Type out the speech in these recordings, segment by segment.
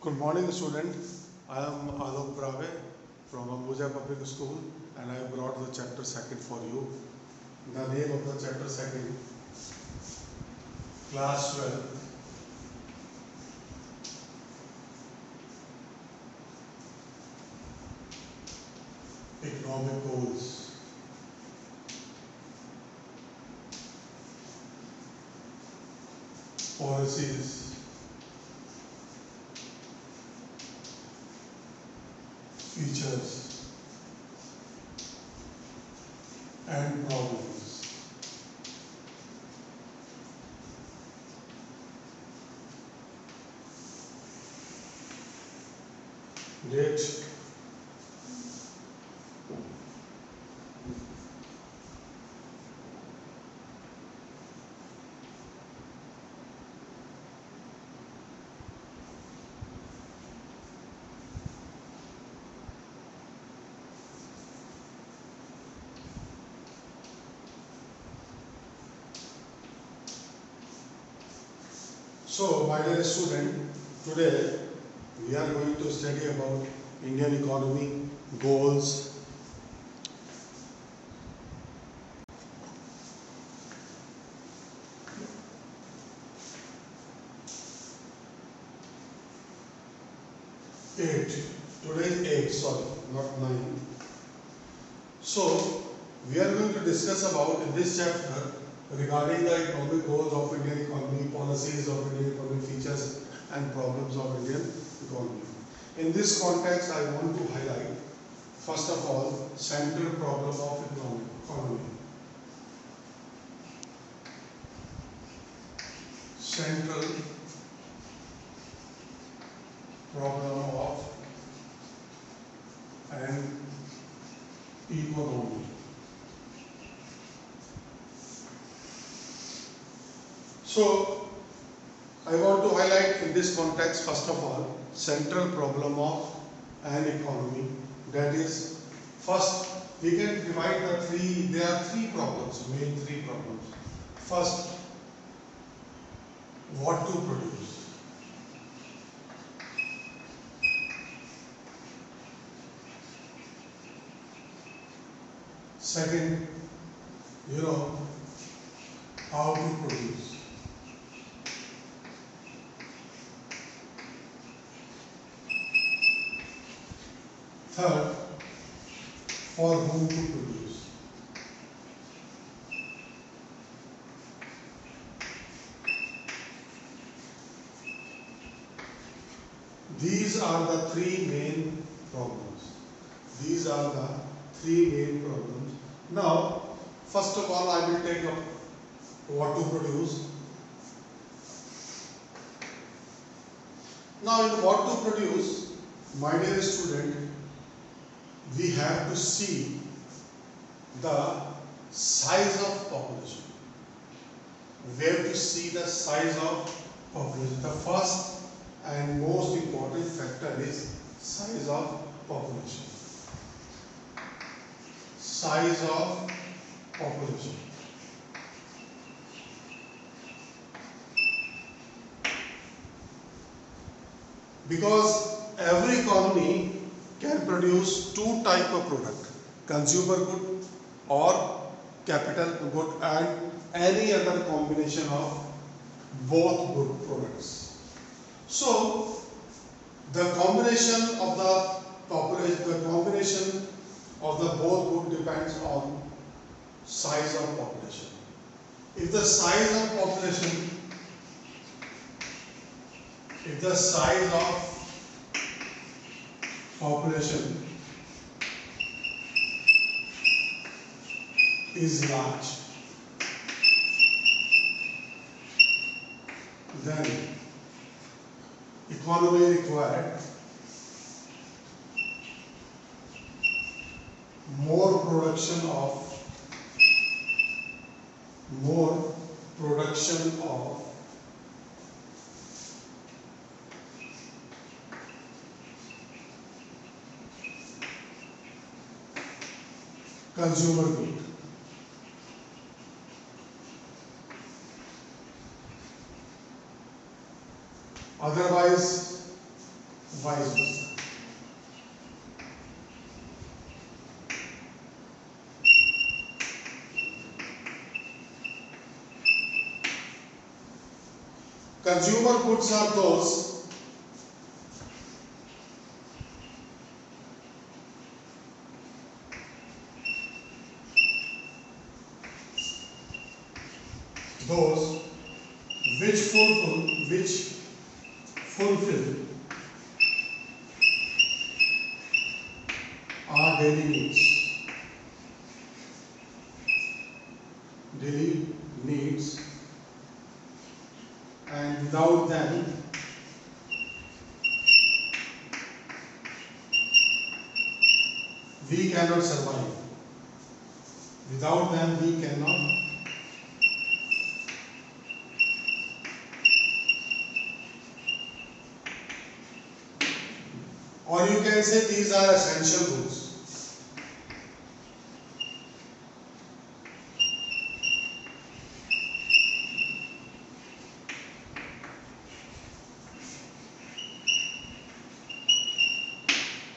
Good morning, student. I am Alok Brave from Ambuja Public School, and I brought the chapter second for you. The name of the chapter second, class 12. Economic goals. Policies. Features and problems. Date. So, my dear student, today we are going to study about Indian economy, goals. Eight. Today is 8, sorry, not 9. So, we are going to discuss about in this chapter regarding the economic goals of Indian economy, policies of Indian economy, features and problems of Indian economy. In this context, I want to highlight, first of all, central problem of economy. Central problem of an economy. So, I want to highlight in this context, first of all, central problem of an economy. That is, first, we can divide there are three problems, main three problems. First, what to produce. Second, how to produce. Third, for whom to produce. These are the three main problems. These are the three main problems. Now, first of all, I will take up what to produce. Now, in what to produce, my dear student, we have to see the size of population. We have to see the size of population. The first and most important factor is size of population. Size of population. Because every economy can produce two type of product, consumer good or capital good, and any other combination of both good products. So the combination of the population, the combination of the both good depends on size of population. If the size of population, if the size of population is large, then economy required more production of consumer good. Otherwise, vice versa. Consumer goods are those which fulfill our daily needs, and without them we cannot survive. Without them we cannot. Or you can say these are essential goods.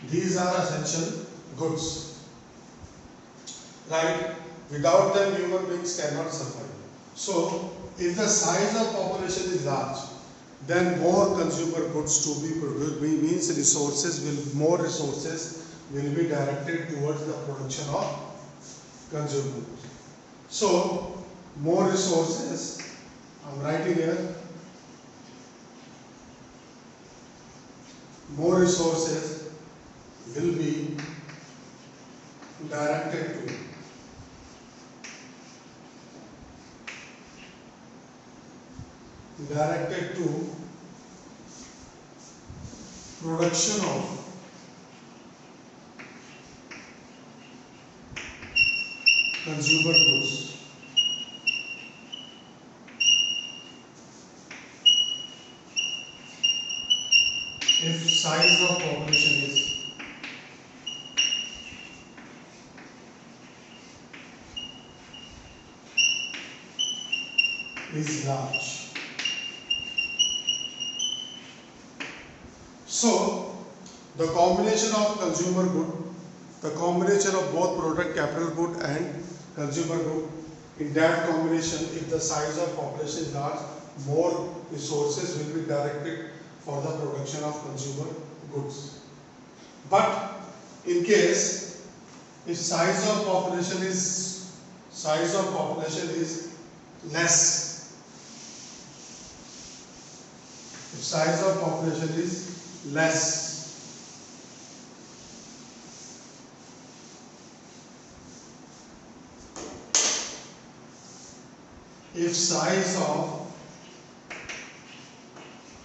These are essential goods. Right? Without them human beings cannot survive. So, if the size of population is large, then more consumer goods to be produced means more resources will be directed towards the production of consumer goods. So, more resources, I am writing here, more resources will be directed to production of consumer goods. If size of population is large. So, the combination of consumer good, the combination of both product, capital good and consumer good, in that combination, if the size of population is large, more resources will be directed for the production of consumer goods. But in case if size of population is less, if size of population is less, if size of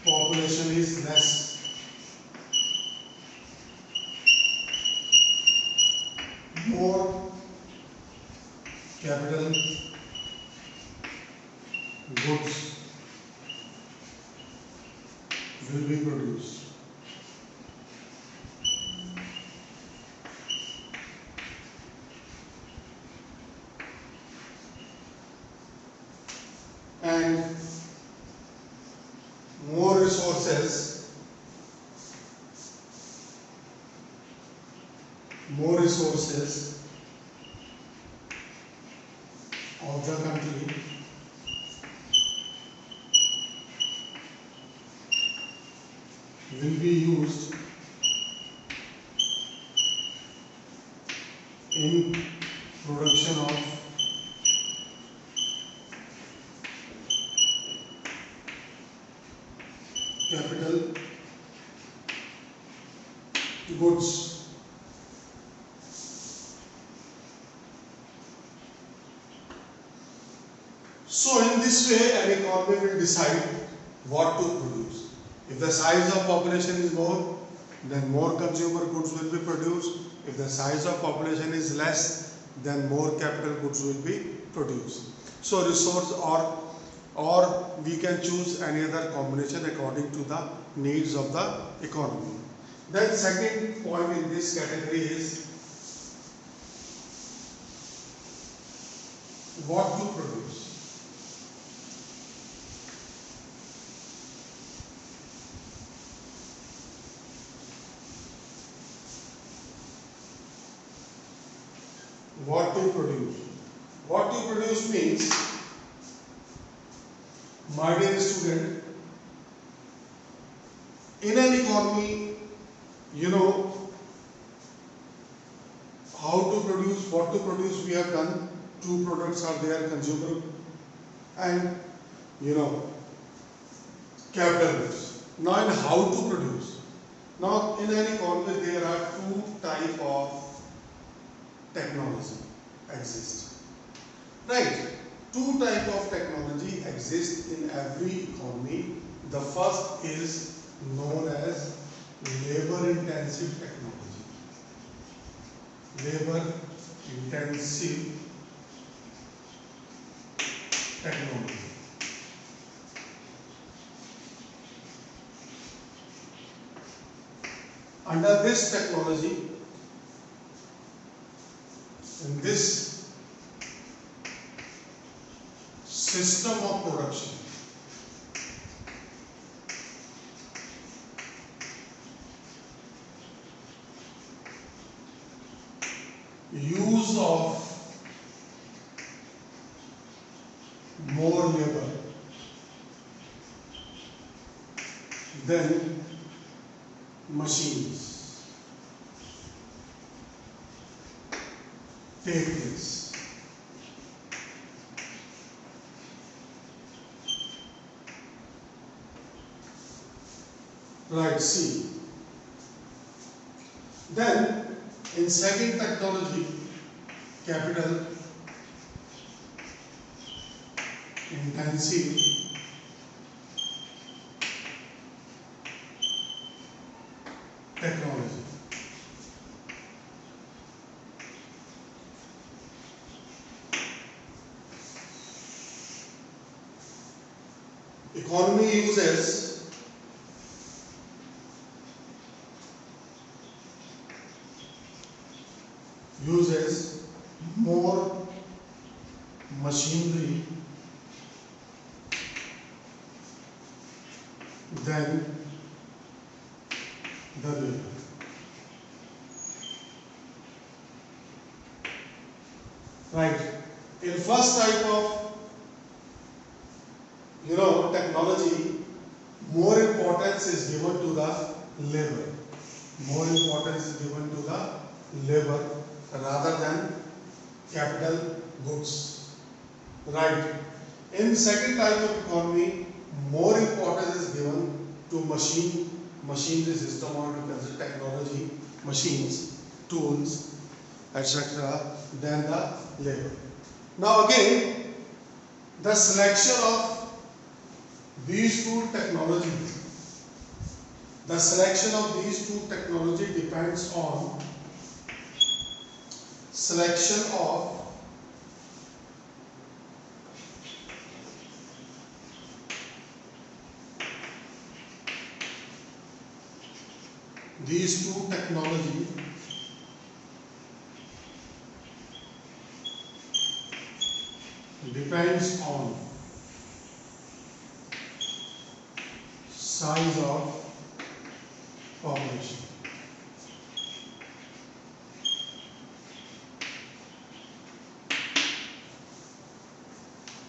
population is less, more capital goods will be produced. And more resources of the country will be used in production of capital goods. So in this way, an economy will decide what to produce. If the size of population is more, then more consumer goods will be produced. If the size of population is less, then more capital goods will be produced. So resource or we can choose any other combination according to the needs of the economy. Then second point in this category is what to produce. what to produce. What to produce means, my dear student, in an economy, you know how to produce, what to produce. We have done. Two products are there, consumer and capital goods. Now in how to produce. Now in an economy there are two type of technology exist. Right? Two type of technology exist in every economy. The first is known as labor intensive technology. Labor intensive technology. Under this technology, in this system of production, use of more labor than machines take place. Right, C. Then in second technology, capital intensive technology. Economy uses more machinery than the labor. Right. In first type of technology, more importance is given to the labor. More importance is given to the labor rather than capital goods. Right. In second type of economy, more importance is given to machinery system, or technology, machines, tools, etc. than the labor. Now again, the selection of these two technologies, depends on selection of these two technology depends on size of population.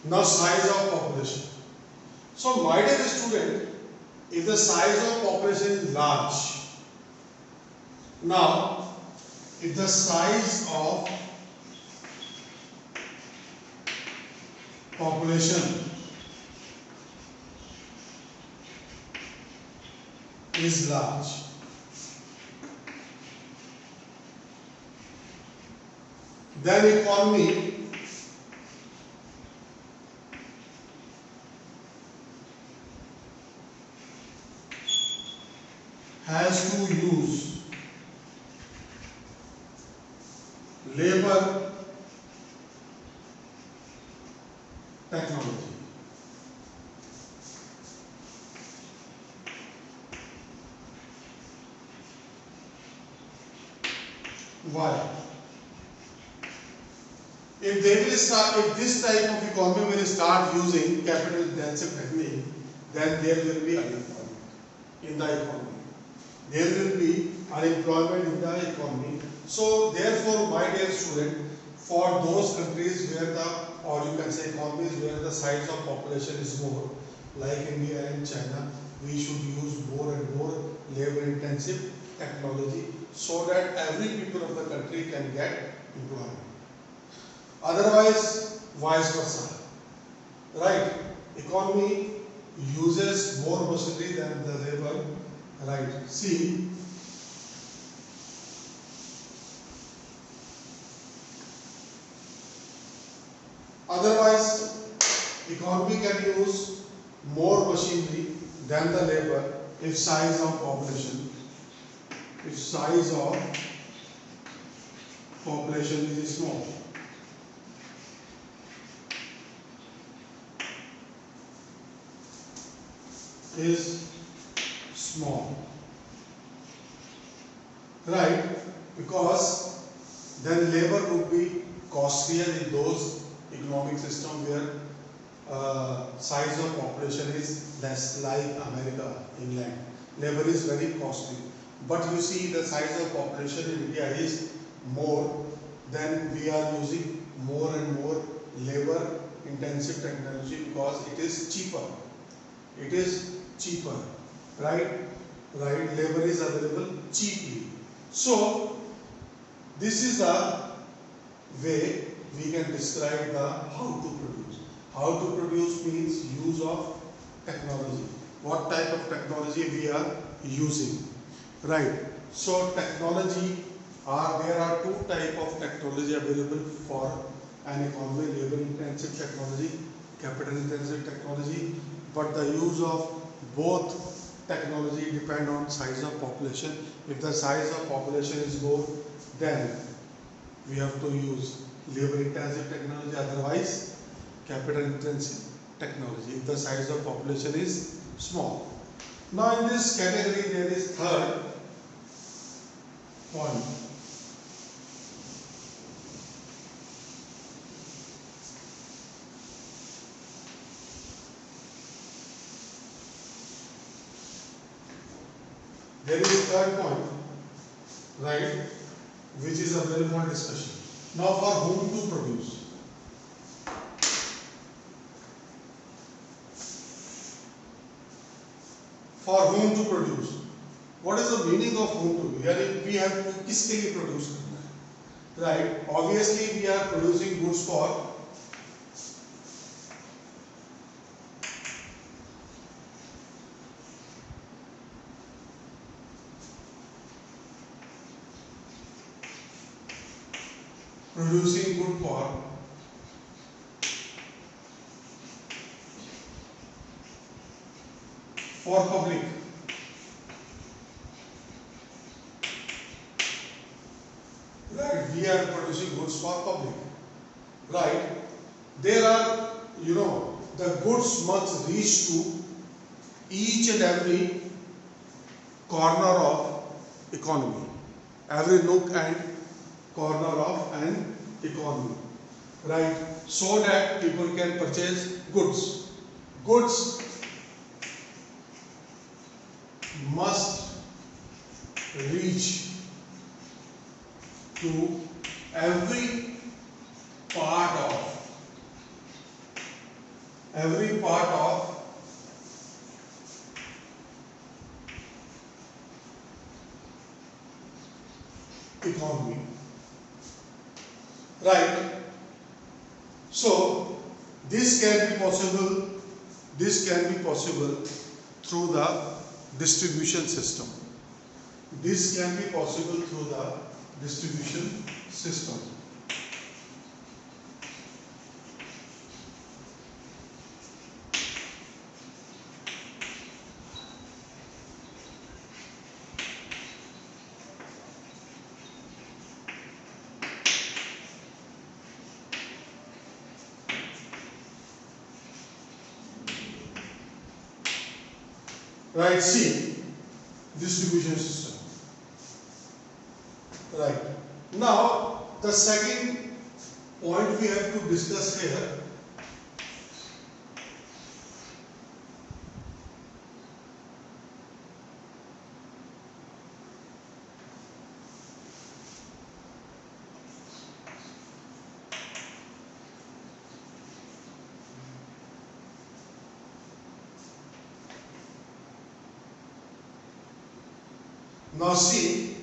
Now size of population. So my dear student, if the size of population is large, now if the size of population is large, then economy has to use labor technology. Why? If this type of economy will start using capital intensive technique, then there will be unemployment in the economy. There will be unemployment in the economy. So therefore, my dear student, for those countries where the, or you can say economies where the size of population is more, like India and China, we should use more and more labor intensive technology so that every people of the country can get employment. Otherwise, vice versa, right? Economy uses more machinery than the labor, right? See, otherwise, economy can use more machinery than the labor if size of population, if size of population is small. Is small, right? Because then labor would be costlier in those economic system where size of population is less, like America, England. Labor is very costly. But you see the size of population in India is more, then we are using more and more labor intensive technology because it is cheaper. It is cheaper, right? Right, labor is available cheaply. So this is a way we can describe the how to produce. How to produce means use of technology. What type of technology we are using, right? So technology there are two type of technology available for an economy: labor intensive technology, capital intensive technology. But the use of both technology depend on size of population. If the size of population is more, then we have to use labor intensive technology, otherwise capital intensive technology if the size of population is small. Now in this category there is third point. There is third point, right, which is available for discussion. Now for whom to produce? For whom to produce? What is the meaning of whom to? Here we have to किसके लिए produce करना है, right? Obviously we are producing goods for producing good for public. Right, we are producing goods for public. Right, there are, the goods must reach to each and every corner of economy, every nook and corner of an economy, right? So that people can purchase goods. Goods must reach to every part of economy, right? So this can be possible through the distribution system. This can be possible through the distribution system. Right, C, distribution system. Right. Now, the second point we have to discuss here, Now see,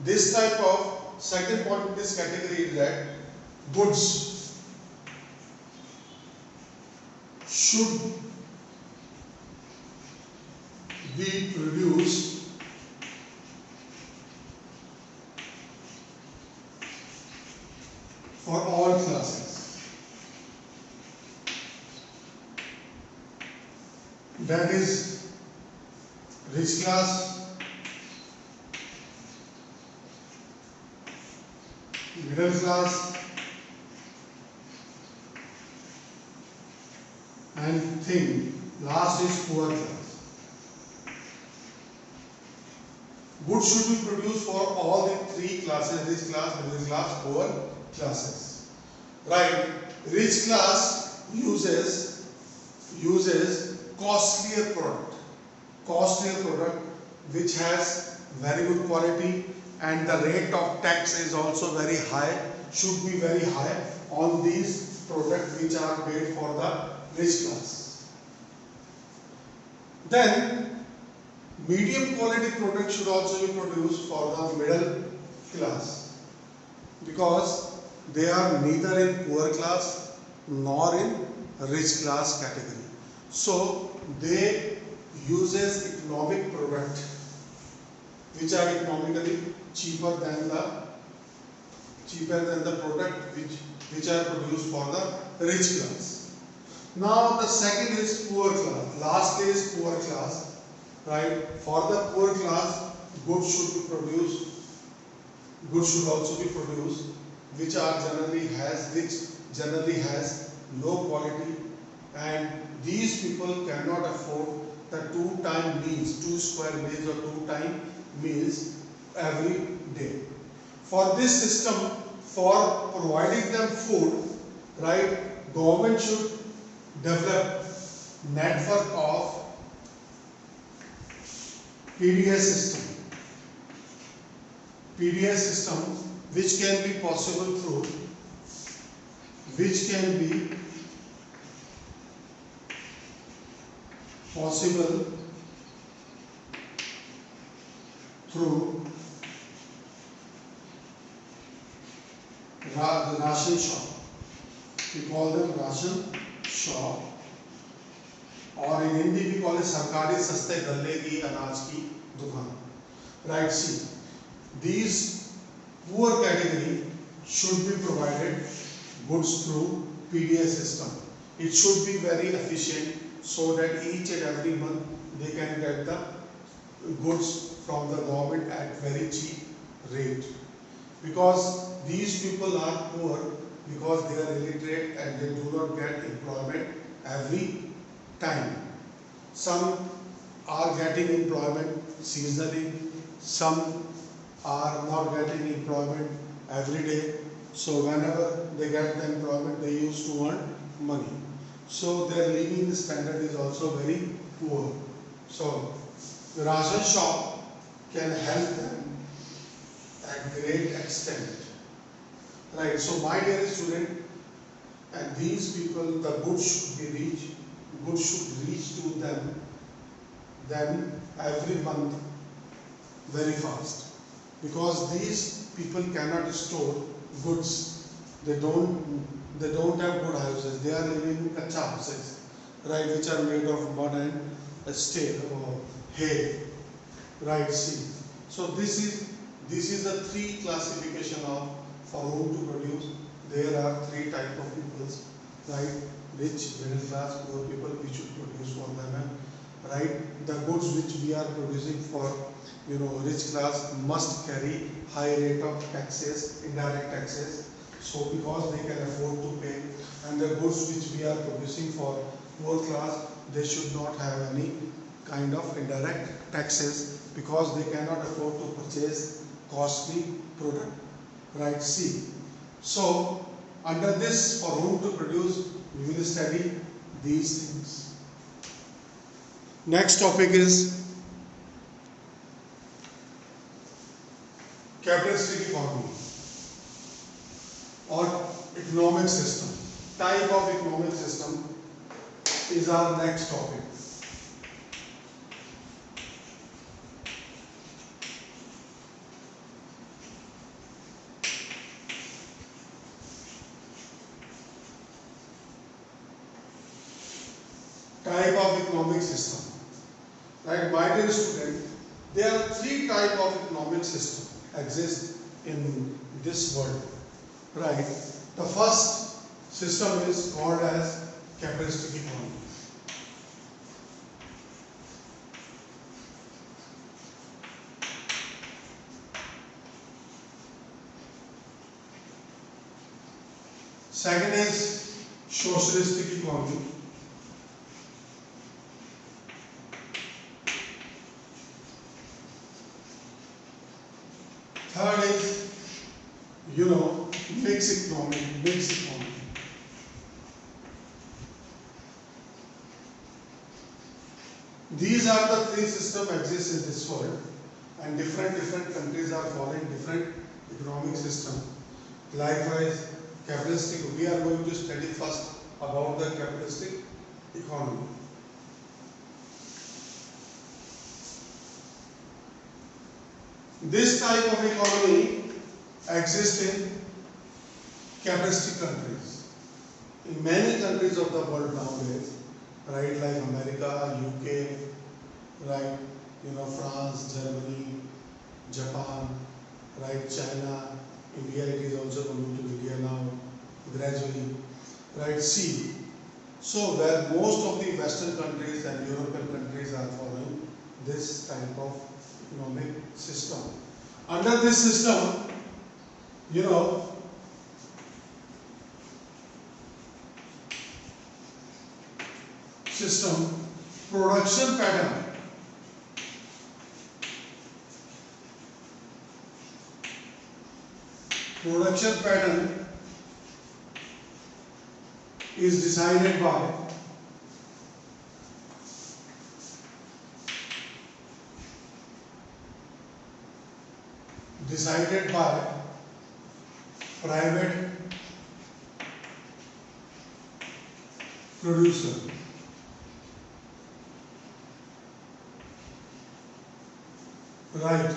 this type of second point in this category is that goods should be produced for all classes. That is rich class, middle class, and thin. Last is poor class. Goods should be produced for all the three classes: rich class, middle class, poor classes. Right? Rich class uses costlier product which has very good quality, and the rate of tax is also very high, should be very high on these products which are made for the rich class. Then medium quality products should also be produced for the middle class, because they are neither in poor class nor in rich class category. So they uses economic product which are economically cheaper than the product which are produced for the rich class. Now the second is poor class. Lastly is poor class. Right? For the poor class, goods should also be produced, which generally has low quality, and these people cannot afford the two square meals or 2 time meals every day. For this system, for providing them food, right, government should develop network of PDS system, which can be possible through the ration shop. We call them ration shop, और in Hindi भी call सरकारी सस्ते गल्ले की अनाज की दुकान. Right? See, these poor category should be provided goods through PDS system. It should be very efficient, so that each and every month they can get the goods from the government at very cheap rate. Because these people are poor, because they are illiterate and they do not get employment every time. Some are getting employment seasonally, some are not getting employment every day. So whenever they get the employment, they used to earn money. So their living standard is also very poor. So the ration shop can help them at great extent. Right? So my dear student, and these people, the goods should reach to them every month very fast, because these people cannot store goods. They don't have good houses. They are living in kacha houses, right, which are made of mud and stale or hay. Right? See, so this is the three classification of for whom to produce. There are three type of peoples, right? Rich, middle class, poor people. We should produce for them, right? The goods which we are producing for, rich class must carry high rate of taxes, indirect taxes. So because they can afford to pay, and the goods which we are producing for poor class, they should not have any kind of indirect taxes, because they cannot afford to purchase costly product. Right? See. So under this, for whom to produce, we will study these things. Next topic is capitalistic economy or economic system. Type of economic system is our next topic. economic system. Right, my dear student, there are three types of economic system exist in this world. Right, the first system is called as capitalistic economy. Second is socialistic economy. Third is, mixed economy, mixed economy. These are the three systems exist in this world, and different countries are following different economic system. Likewise, capitalistic, we are going to study first about the capitalistic economy. This type of economy exists in capitalistic countries. In many countries of the world nowadays, right, like America, UK, right, France, Germany, Japan, right, China, India, it is also coming to India now, gradually, right, see. So, where most of the Western countries and European countries are following this type of economic system. Under this system, production pattern is decided by private producer. Right,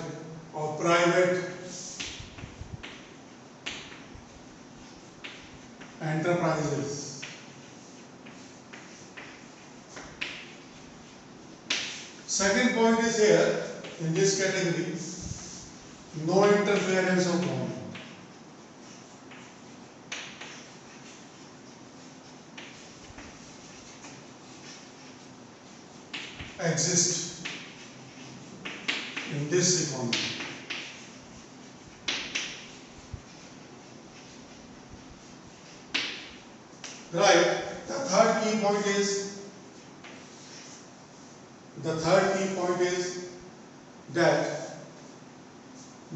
or private enterprises. Second point is here, in this category, no interference of government. Exist in this economy. Right, the third key point is that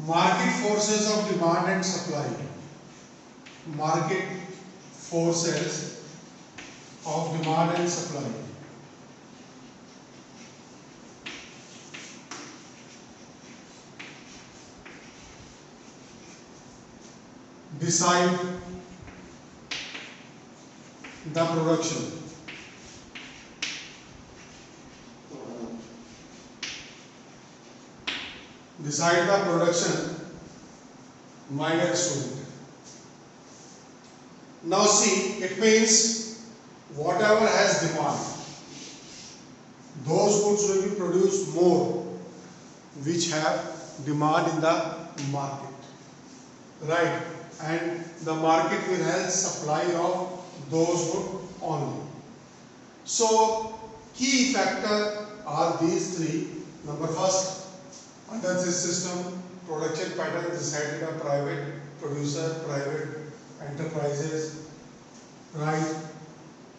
market forces of demand and supply, market forces of demand and supply decide the production. Decide the production, my dear student. Now see, it means whatever has demand, those goods will be produced more which have demand in the market, right? And the market will have supply of those goods only. So key factor are these three. Number first, under this system, production pattern decided by private producer, private enterprises, right?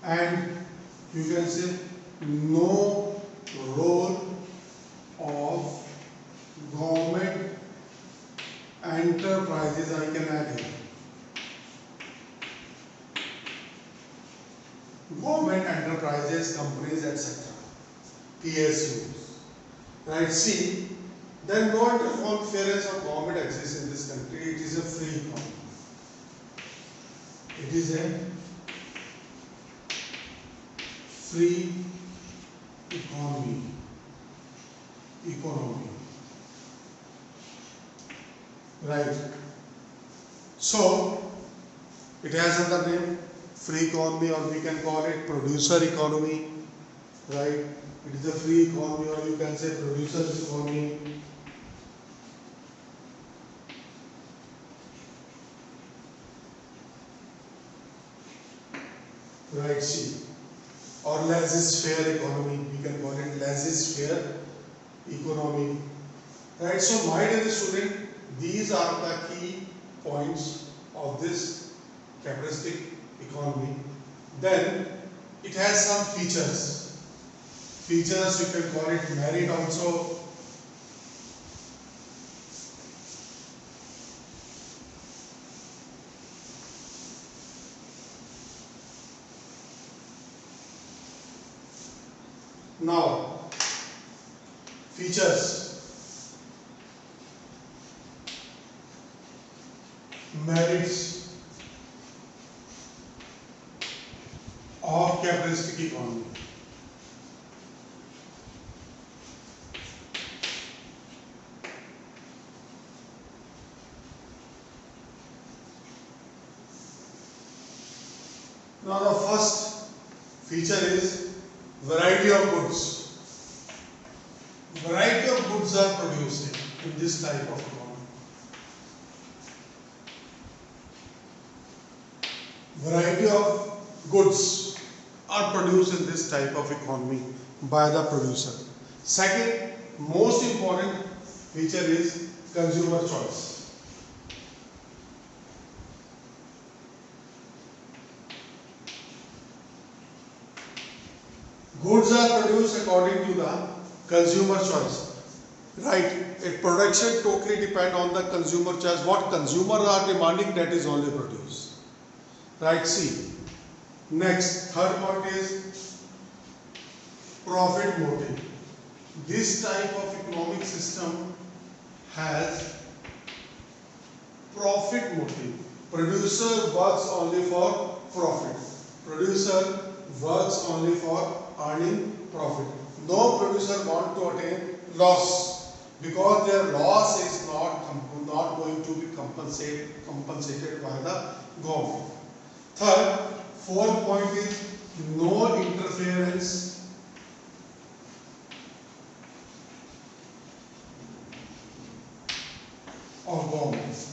And you can say no role of government enterprises, I can add here. Government enterprises, companies, etc. PSUs. Right? See, then no interference of government exists in this country. It is a free economy. It is a free economy. Right. So it has another name, free economy, or we can call it producer economy. right? It is a free economy, or you can say producer's economy. Right, see, or laissez-faire economy, we can call it laissez-faire economy. Right, so my dear student, these are the key points of this capitalistic economy. Then it has some features. Features, you can call it merit also. Now, features, merits of capitalistic economy. Now the first feature is variety of goods. Variety of goods are produced in this type of economy. Variety of goods are produced in this type of economy by the producer. Second, most important feature is consumer choice. Goods are produced according to the consumer choice. Right, a production totally depend on the consumer choice. What consumers are demanding, that is only produced. Right, see. Next, third point is profit motive. This type of economic system has profit motive. Producer works only for profit. Producer works only for earning profit. No producer want to attain loss, because their loss is not going to be compensated by the government. Third, fourth point is no interference of government.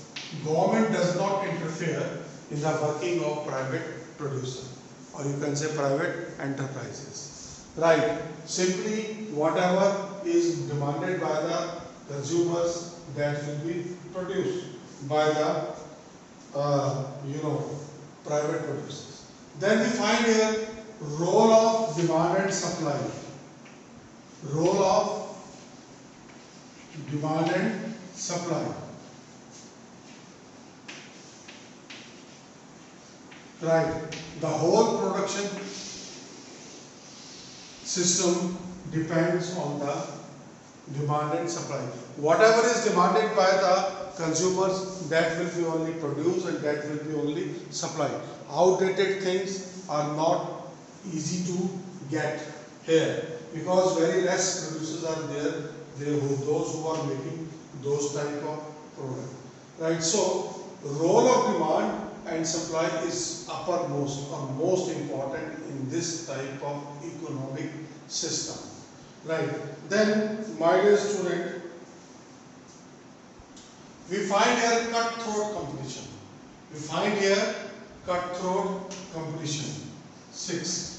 Government does not interfere in the working of private producer, or you can say private enterprises. Right, simply whatever is demanded by the consumers, that will be produced by the private producers. Then we find here role of demand and supply. Role of demand and supply. Right, the whole production system depends on the demand and supply. Whatever is demanded by the consumers, that will be only produced and that will be only supplied. Outdated things are not easy to get here, because very less producers are there, those who are making those type of product. Right, so role of demand and supply is uppermost or most important in this type of economic system. Right, then my dear student, we find here cutthroat competition. We find here cutthroat competition. 6.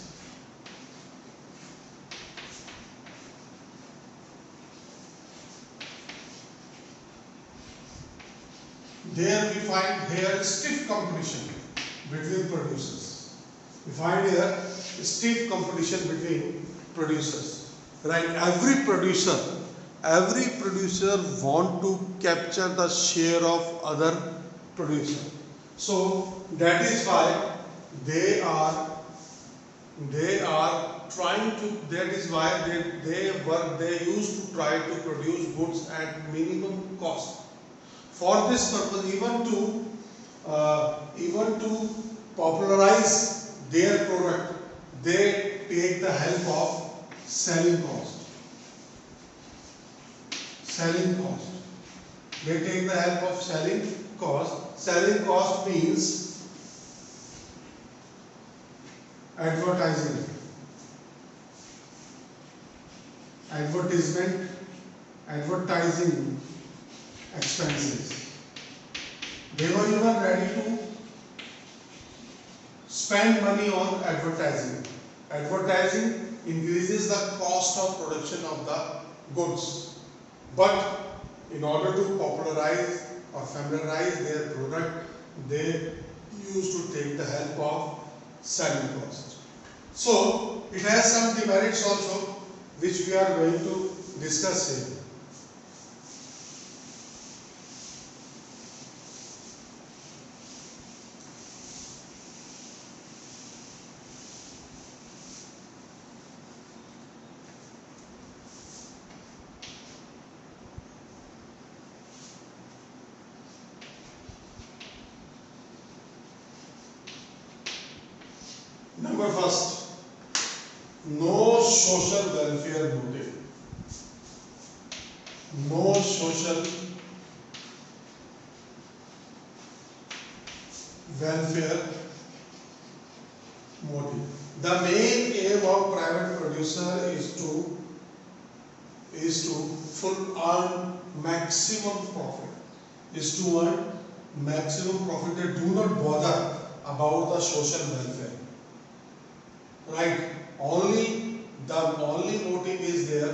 There we find here stiff competition between producers. We find here stiff competition between producers. Right, every producer want to capture the share of other producer. So that is why they are trying to, that is why they used to try to produce goods at minimum cost. For this purpose, even to popularize their product, they take the help of selling cost. Selling cost. They take the help of selling cost. Selling cost means advertising. advertisement, advertising expenses. They were even ready to spend money on advertising. Advertising increases the cost of production of the goods. But in order to popularize or familiarize their product, they used to take the help of selling cost. So it has some demerits also, which we are going to discuss here. Number first, no social welfare motive. No social welfare motive. The main aim of private producer is to earn maximum profit. Is to earn maximum profit. They do not bother about the social welfare. Right? The only motive is their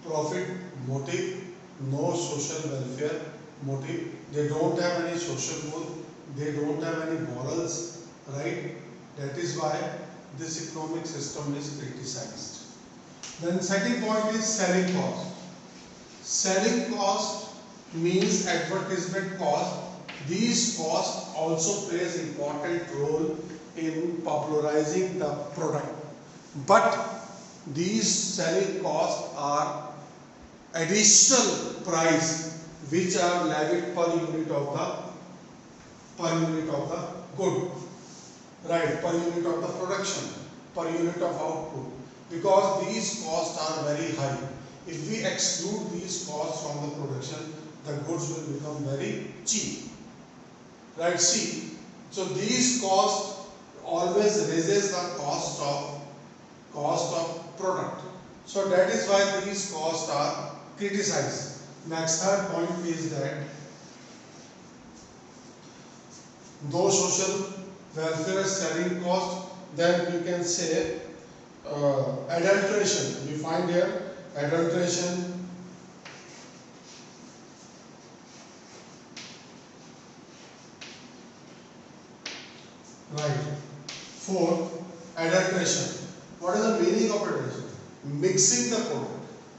profit motive, no social welfare motive. They don't have any social goal, they don't have any morals, right? That is why this economic system is criticized. Then second point is selling cost. Selling cost means advertisement cost. These costs also plays important role in popularizing the product. But these selling costs are additional price which are levied per unit of the good, right, per unit of the production, per unit of output, because these costs are very high. If we exclude these costs from the production, the goods will become very cheap, right? See, so these costs always raises the cost of product. So that is why these costs are criticized. Next third point is that no social welfare selling cost. Then we can say adulteration. We find here adulteration, right. Fourth, adulteration. What is the meaning of adulteration? Mixing the product.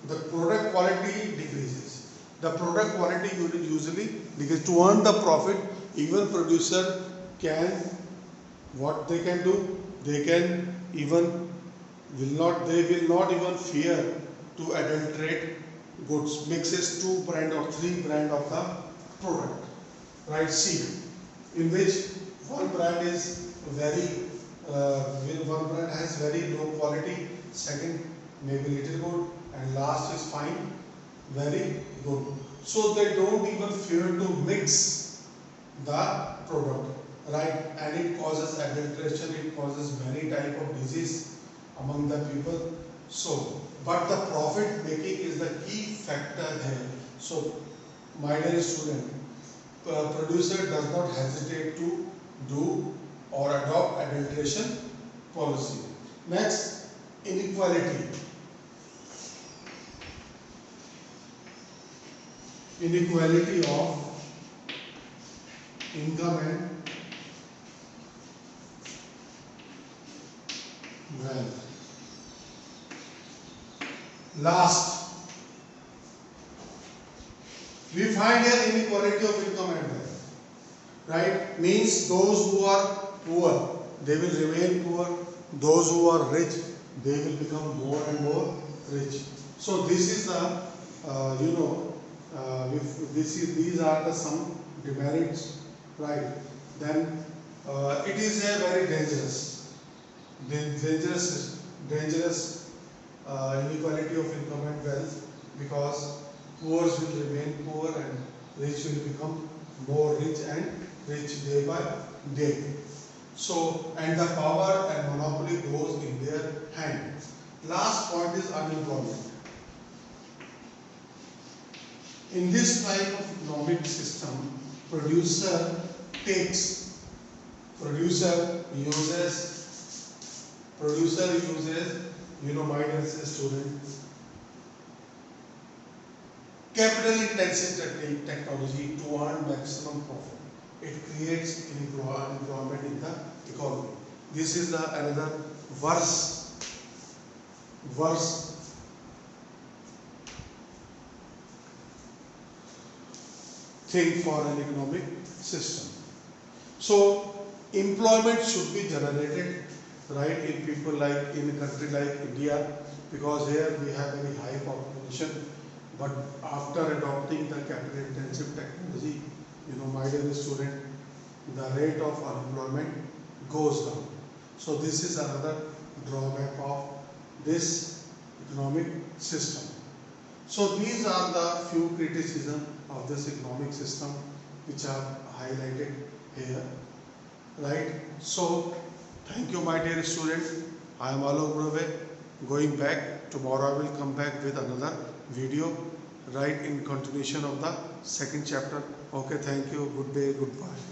The product quality decreases. The product quality usually decreases. To earn the profit, even producer can, what they can do? They can even they will not even fear to adulterate goods, mixes 2 brand or 3 brand of the product, right? See, in which one brand is one brand has very low quality, second maybe little good, and last is fine, very good. So they don't even fear to mix the product, right? And it causes adulteration, it causes many type of disease among the people. So, but the profit making is the key factor there. So, my dear student, producer does not hesitate to do or adopt adulteration policy. Next, inequality. Inequality of income and wealth. Last, we find here inequality of income and wealth, right? Means those who are poor, they will remain poor. Those who are rich, they will become more and more rich. So this is the, these are the some demerits, right? Then it is a very dangerous inequality of income and wealth, because poor will remain poor and rich will become more rich and rich day by day. So, and the power and monopoly goes in their hand. Last point is unemployment. In this type of economic system, producer uses, my dear student, capital intensive technology to earn maximum profit. It creates employment in the economy. This is another worse thing for an economic system. So employment should be generated, right, in people like in a country like India, because here we have very high population. But after adopting the capital intensive technology, my dear student, the rate of unemployment goes down. So this is another drawback of this economic system. So these are the few criticisms of this economic system which are highlighted here, right? So thank you, my dear student. I am Alok Brove. Going back, tomorrow I will come back with another video, right, in continuation of the second chapter. Okay, thank you. Good day, goodbye.